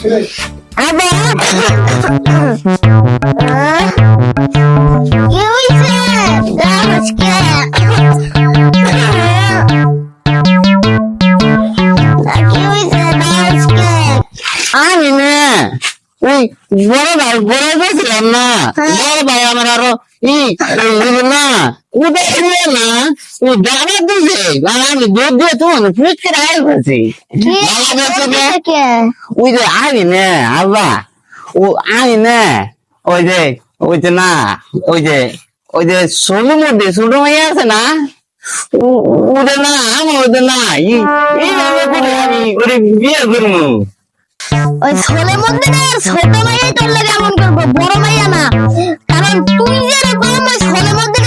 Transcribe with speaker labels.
Speaker 1: আবার
Speaker 2: কি হইছে আজকে কি হইছে আজকে
Speaker 1: আমি না ওই বড় ভাই বলছিলাম না বড় ভাই আমার আরো না উদয় না ওই দাঁড়া দিছে আমি দুধ দিয়ে তো ফ্রিজ করে আয় করছি ওই যে আমি না আল্লাহ ও আমি না ওই যে না ওই যে ছোটোর মধ্যে ছোট মেয়ে আছে না ওদের না আমার ওদের না আমি ওরে বিয়ে করবো
Speaker 2: ওই ছোলের মধ্যে না ছোট মাইয়াই তোর লাগে এমন করবো বড় মাইয়া না কারণ তুই যেরকম ওই ছোলের মধ্যে